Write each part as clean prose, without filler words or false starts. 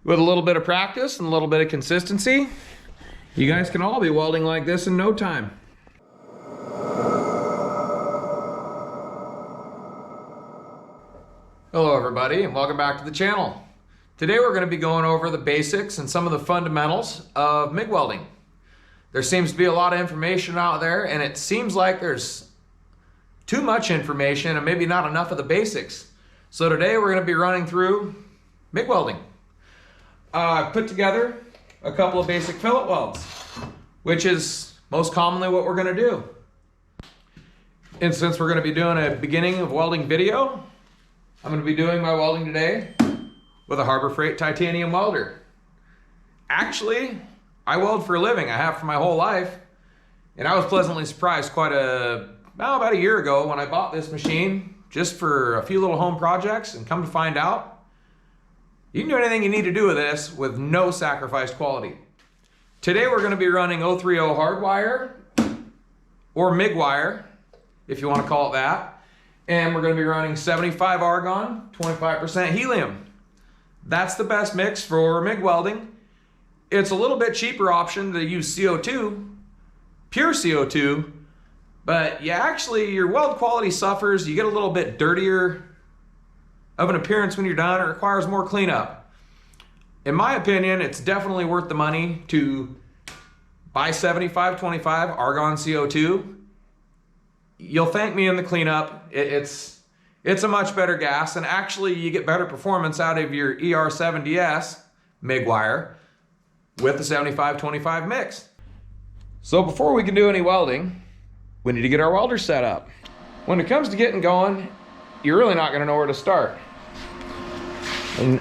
With a little bit of practice and a little bit of consistency, you guys can all be welding like this in no time. Hello everybody, and welcome back to the channel. Today we're going to be going over the basics and some of the fundamentals of MIG welding. There seems to be a lot of information out there, and it seems like there's too much information and maybe not enough of the basics. So today we're going to be running through MIG welding. I've put together a couple of basic fillet welds, which is most commonly what we're going to do. And since we're going to be doing a beginning of welding video, I'm going to be doing my welding today with a Harbor Freight titanium welder. Actually, I weld for a living. I have for my whole life. And I was pleasantly surprised about a year ago when I bought this machine just for a few little home projects, and come to find out, you can do anything you need to do with this with no sacrificed quality. Today we're going to be running 030 hardwire, or MIG wire, if you want to call it that. And we're going to be running 75 argon, 25% helium. That's the best mix for MIG welding. It's a little bit cheaper option to use CO2, pure CO2, but your weld quality suffers. You get a little bit dirtier of an appearance when you're done. It requires more cleanup. In my opinion, it's definitely worth the money to buy 75-25 argon CO2. You'll thank me in the cleanup. It's a much better gas, and actually you get better performance out of your ER70S MIG wire with the 75-25 mix. So before we can do any welding, we need to get our welder set up. When it comes to getting going, you're really not going to know where to start. And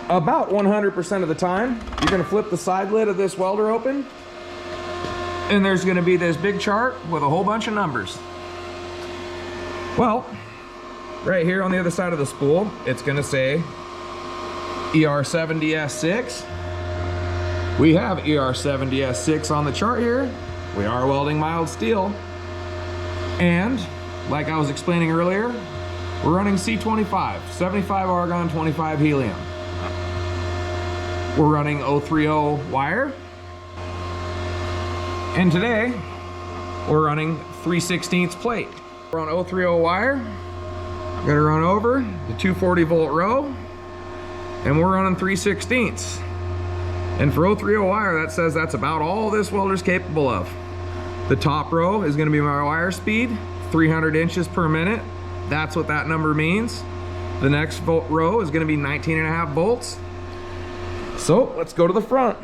about 100% of the time, you're going to flip the side lid of this welder open, and there's going to be this big chart with a whole bunch of numbers. Well, right here on the other side of the spool, it's going to say ER70S6. We have ER70S6 on the chart here. We are welding mild steel. And like I was explaining earlier, we're running C25, 75 argon, 25 helium. We're running 030 wire. And today, we're running 3/16 plate. We're on 030 wire. We're gonna run over the 240 volt row, and we're running 3/16. And for 030 wire, that says that's about all this welder's capable of. The top row is gonna be my wire speed, 300 inches per minute. That's what that number means. The next volt row is gonna be 19.5 volts. So let's go to the front.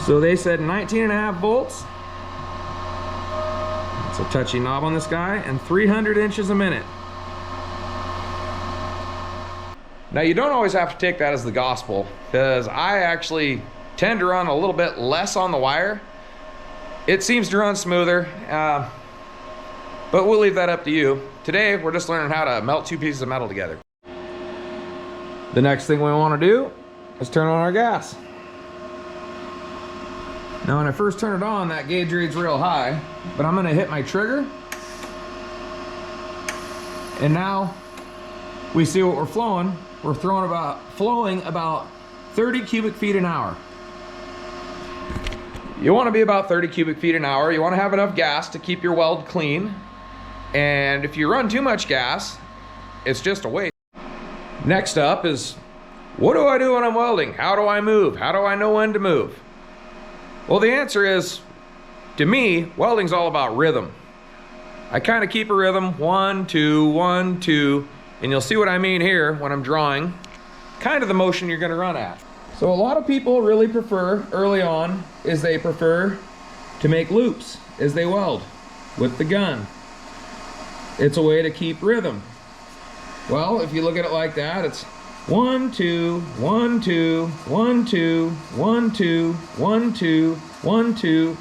So they said 19.5 volts. It's a touchy knob on this guy, and 300 inches a minute. Now you don't always have to take that as the gospel, because I actually tend to run a little bit less on the wire. It seems to run smoother, but we'll leave that up to you. Today, we're just learning how to melt two pieces of metal together. The next thing we want to do is turn on our gas. Now, when I first turn it on, that gauge reads real high, but I'm going to hit my trigger. And now we see what we're flowing. We're flowing about 30 cubic feet an hour. You want to be about 30 cubic feet an hour. You want to have enough gas to keep your weld clean. And if you run too much gas, it's just a waste. Next up is, what do I do when I'm welding? How do I move? How do I know when to move? Well, the answer is, to me, welding's all about rhythm. I kind of keep a rhythm, 1, 2, 1, 2, and you'll see what I mean here when I'm drawing kind of the motion you're going to run at. So a lot of people really prefer, early on, they prefer to make loops as they weld with the gun. It's a way to keep rhythm. Well, if you look at it like that, it's 1, 2, 1, 2, 1, 2, 1, 2, 1, 2, 1, 2.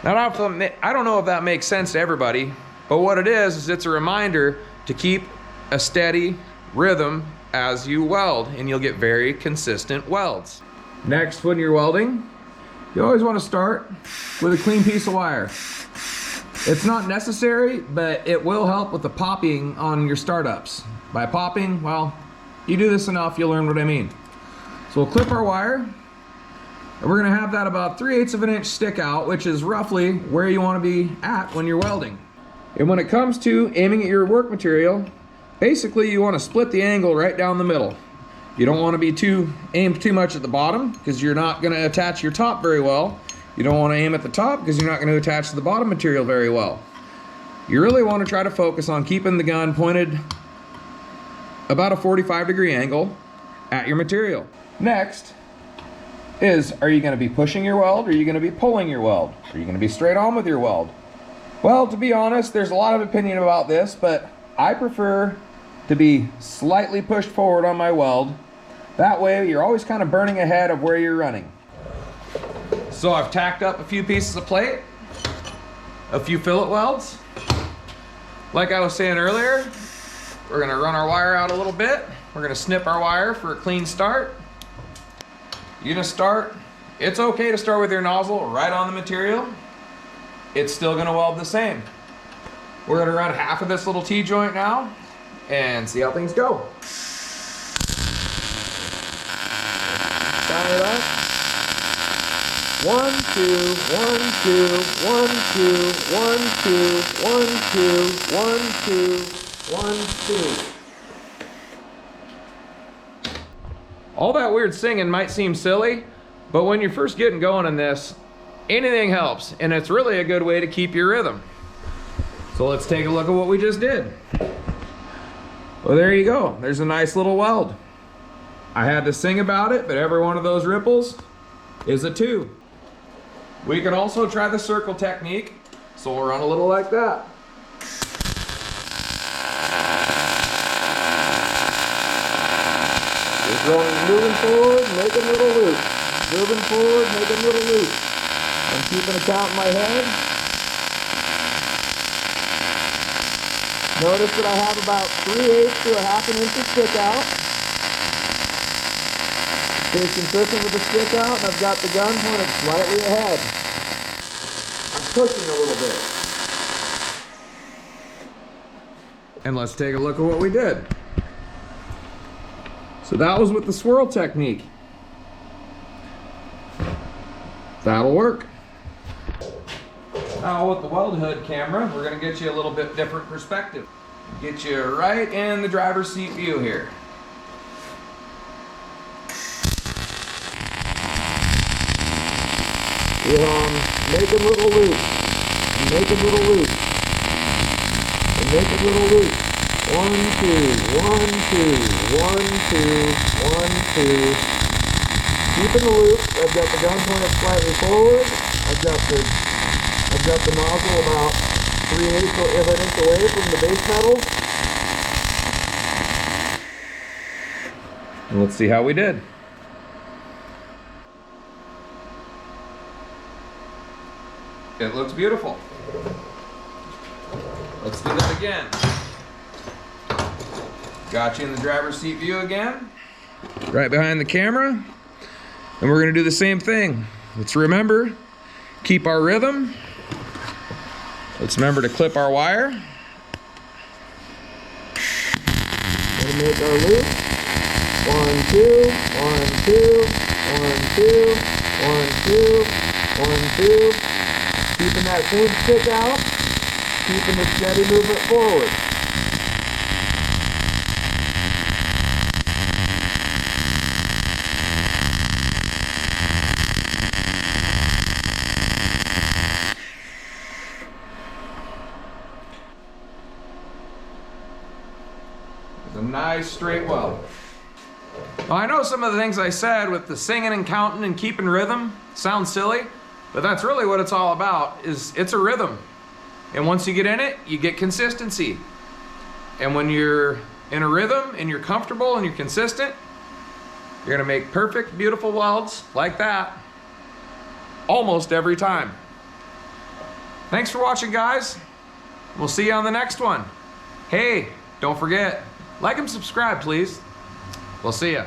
Now, I don't know if that makes sense to everybody, but what it is it's a reminder to keep a steady rhythm as you weld, and you'll get very consistent welds. Next, when you're welding, you always want to start with a clean piece of wire. It's not necessary, but it will help with the popping on your startups. By popping, well, you do this enough, you'll learn what I mean. So we'll clip our wire, and we're gonna have that about 3/8 of an inch stick out, which is roughly where you wanna be at when you're welding. And when it comes to aiming at your work material, basically you wanna split the angle right down the middle. You don't wanna be aimed too much at the bottom, because you're not gonna attach your top very well. You don't wanna aim at the top, because you're not gonna attach the bottom material very well. You really wanna try to focus on keeping the gun pointed about a 45-degree angle at your material. Next is, are you gonna be pushing your weld, or are you gonna be pulling your weld? Are you gonna be straight on with your weld? Well, to be honest, there's a lot of opinion about this, but I prefer to be slightly pushed forward on my weld. That way, you're always kind of burning ahead of where you're running. So I've tacked up a few pieces of plate, a few fillet welds. Like I was saying earlier, we're gonna run our wire out a little bit. We're gonna snip our wire for a clean start. You're gonna start, it's okay to start with your nozzle right on the material. It's still gonna weld the same. We're gonna run half of this little T-joint now and see how things go. Start it up. 1, 2, 1, 2, 1, 2, 1, 2, 1, 2, 1, 2, 1, 2. All that weird singing might seem silly, but when you're first getting going in this, anything helps, and it's really a good way to keep your rhythm. So let's take a look at what we just did. Well, there you go. There's a nice little weld. I had to sing about it, but every one of those ripples is a 2. We can also try the circle technique, so we'll run a little like that. Moving forward, making little loops. Moving forward, making little loops. I'm keeping a count in my head. Notice that I have about 3/8 to a half an inch of stick out. Stay consistent with the stick out, and I've got the gun pointed slightly ahead. I'm pushing a little bit. And let's take a look at what we did. So that was with the swirl technique. That'll work. Now with the weld hood camera, we're gonna get you a little bit different perspective. Get you right in the driver's seat view here. Making little loops, making little loops, and making little loops. 1, 2, 1, 2, 1, 2, 1, 2. Keeping the loop. I've got the gun pointed slightly forward. I've got the nozzle about 3/8 of an inch away from the base metal. And let's see how we did. It looks beautiful. Let's do that again. Got you in the driver's seat view again. Right behind the camera. And we're gonna do the same thing. Let's remember, keep our rhythm. Let's remember to clip our wire. Gonna make our loop. 1, 2, 1, 2, 1, 2, 1, 2, 1, 2. Keeping that same stick out. Keeping the steady movement forward. A nice straight weld. Well, I know some of the things I said with the singing and counting and keeping rhythm sound silly, but that's really what it's all about. It's a rhythm, and once you get in it, you get consistency. And when you're in a rhythm and you're comfortable and you're consistent, you're gonna make perfect, beautiful welds like that almost every time. Thanks for watching, guys. We'll see you on the next one. Hey, don't forget, like and subscribe, please. We'll see ya.